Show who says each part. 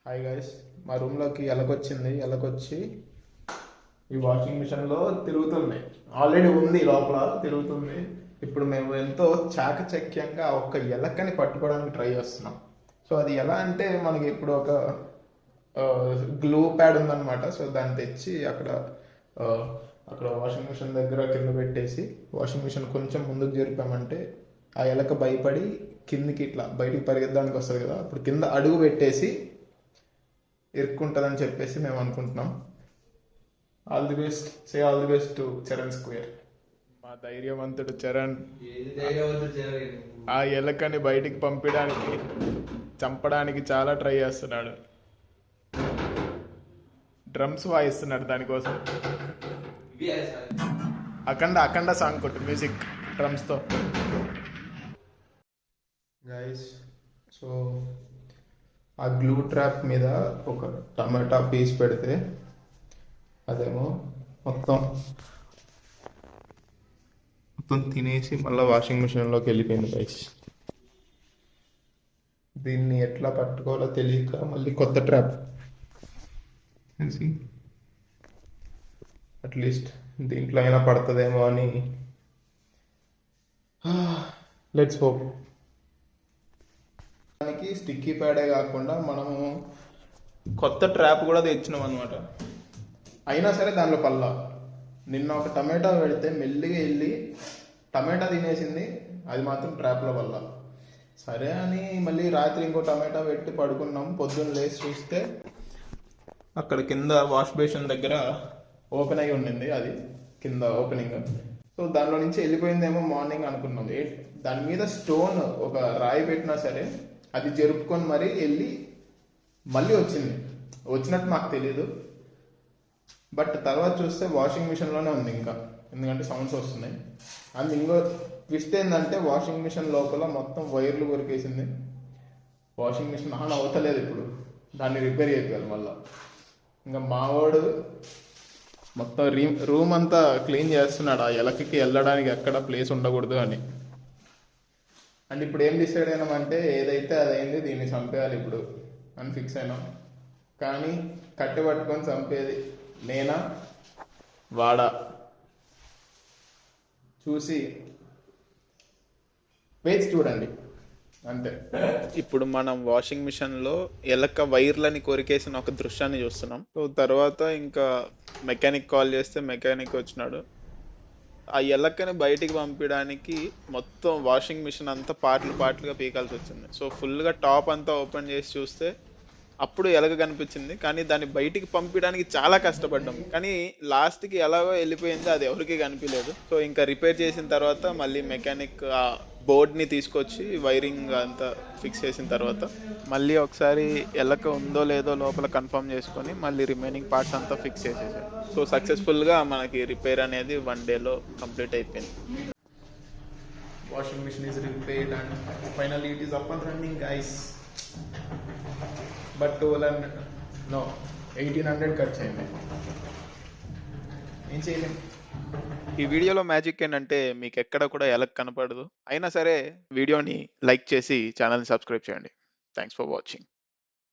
Speaker 1: Hi guys, మా రూమ్లోకి ఎలకొచ్చింది. ఎలకొచ్చి ఈ వాషింగ్ మిషన్లో తిరుగుతుంది. ఆల్రెడీ ఉంది లోపల తిరుగుతుంది. ఇప్పుడు మేము ఎంతో చాకచక్యంగా ఒక్క ఎలకని పట్టుకోవడానికి ట్రై చేస్తున్నాం. సో అది ఎలా అంటే మనకి ఇప్పుడు ఒక గ్లూ ప్యాడ్ ఉందన్నమాట. సో దాన్ని తెచ్చి అక్కడ వాషింగ్ మిషన్ దగ్గర కింద పెట్టేసి వాషింగ్ మిషన్ కొంచెం ముందుకు జరిపామంటే ఆ ఎలక భయపడి కిందికి ఇట్లా బయటికి పరిగెత్తడానికి వస్తుంది కదా, అప్పుడు కింద అడుగు పెట్టేసి ఇరుక్కుంటుందని చెప్పేసి మేము అనుకుంటున్నాం. All the best to Charan square. మా ధైర్యవంతుడు చరణ్ ఆ ఎలకని బయటికి పంపించడానికి చంపడానికి చాలా ట్రై చేస్తున్నాడు. డ్రమ్స్ వాయిస్తున్నాడు దానికోసం. అఖండ సాంగ్ కొట్టు మ్యూజిక్ డ్రమ్స్తో. గైస్, సో ఆ గ్లూ ట్రాప్ మీద ఒక టమాటా పీస్ పెడితే అదేమో మొత్తం తినేసి మళ్ళీ వాషింగ్ మిషన్లోకి వెళ్ళిపోయింది. గైస్, దీన్ని ఎట్లా పట్టుకోవాలో తెలియక మళ్ళీ కొత్త ట్రాప్ అట్లీస్ట్ దీంట్లో అయినా పడుతుందేమో అని లెట్స్ హోప్. దానికి స్టిక్కీ ప్యాడే కాకుండా మనము కొత్త ట్రాప్ కూడా తెచ్చినాం అనమాట. అయినా సరే దానిలో పల్లా. నిన్న ఒక టమాటా పెడితే మెల్లిగా వెళ్ళి టమాటా తినేసింది, అది మాత్రం ట్రాప్లో పల్లా. సరే అని మళ్ళీ రాత్రి ఇంకో టమాటా పెట్టి పడుకున్నాం. పొద్దున్న లేచి చూస్తే అక్కడ కింద వాష్ బేసిన్ దగ్గర ఓపెన్ అయి ఉండింది, అది కింద ఓపెనింగ్. సో దానిలో నుంచి వెళ్ళిపోయిందేమో మార్నింగ్ అనుకున్నాం. దాని మీద స్టోన్ ఒక రాయి పెట్టినా సరే అది జరుపుకొని మరీ వెళ్ళి మళ్ళీ వచ్చినట్టు మాకు తెలియదు. బట్ తర్వాత చూస్తే వాషింగ్ మిషన్లోనే ఉంది ఇంకా, ఎందుకంటే సౌండ్స్ వస్తున్నాయి. అండ్ ఇంకో ట్విస్ట్ ఏంటంటే వాషింగ్ మిషన్ లోపల మొత్తం వైర్లు కొరికేసింది. వాషింగ్ మిషన్ ఆన్ అవుతలేదు. ఇప్పుడు దాన్ని రిపేర్ చేయాలి మళ్ళీ. ఇంకా మావాడు మొత్తం రూమ్ అంతా క్లీన్ చేస్తున్నాడు ఆ ఎలకకి వెళ్ళడానికి ఎక్కడ ప్లేస్ ఉండకూడదు అని. అండ్ ఇప్పుడు ఏం డిసైడ్ అయినామంటే ఏదైతే అదైంది, దీన్ని చంపేయాలి ఇప్పుడు అని ఫిక్స్ అయినాం. కానీ కట్టె పట్టుకొని చంపేది నేనా వాడా చూసి వేచి చూడండి అంతే. ఇప్పుడు మనం వాషింగ్ మిషన్ లో ఎలక వైర్లని కొరికేసిన ఒక దృశ్యాన్ని చూస్తున్నాం. సో తర్వాత ఇంకా మెకానిక్ కాల్ చేస్తే మెకానిక్ వచ్చినాడు. ఆ ఎలకని బయటికి పంపించడానికి మొత్తం వాషింగ్ మిషన్ అంతా పార్ట్లుగా పీకాల్సి వచ్చింది. సో ఫుల్గా టాప్ అంతా ఓపెన్ చేసి చూస్తే అప్పుడు ఎలక కనిపించింది. కానీ దాన్ని బయటికి పంపించడానికి చాలా కష్టపడ్డాం, కానీ లాస్ట్కి ఎలాగో వెళ్ళిపోయింది, అది ఎవరికి కనిపించలేదు. సో ఇంకా రిపేర్ చేసిన తర్వాత మళ్ళీ మెకానిక్ ఆ బోర్డ్ని తీసుకొచ్చి వైరింగ్ అంతా ఫిక్స్ చేసిన తర్వాత మళ్ళీ ఒకసారి ఎలక ఉందో లేదో లోపల కన్ఫర్మ్ చేసుకొని మళ్ళీ రిమైనింగ్ పార్ట్స్ అంతా ఫిక్స్ చేసేసారు. సో సక్సెస్ఫుల్గా మనకి రిపేర్ అనేది 1 డేలో కంప్లీట్ అయిపోయింది. Washing machine is repaired and finally it is up and running guys. But 1800 ఖర్చు అయింది, ఏం చేయలేం. ఈ వీడియోలో మ్యాజిక్ ఏంటంటే మీకు ఎక్కడ కూడా ఎలక కనపడదు. అయినా సరే వీడియోని లైక్ చేసి ఛానల్ని సబ్స్క్రైబ్ చేయండి. Thanks for watching.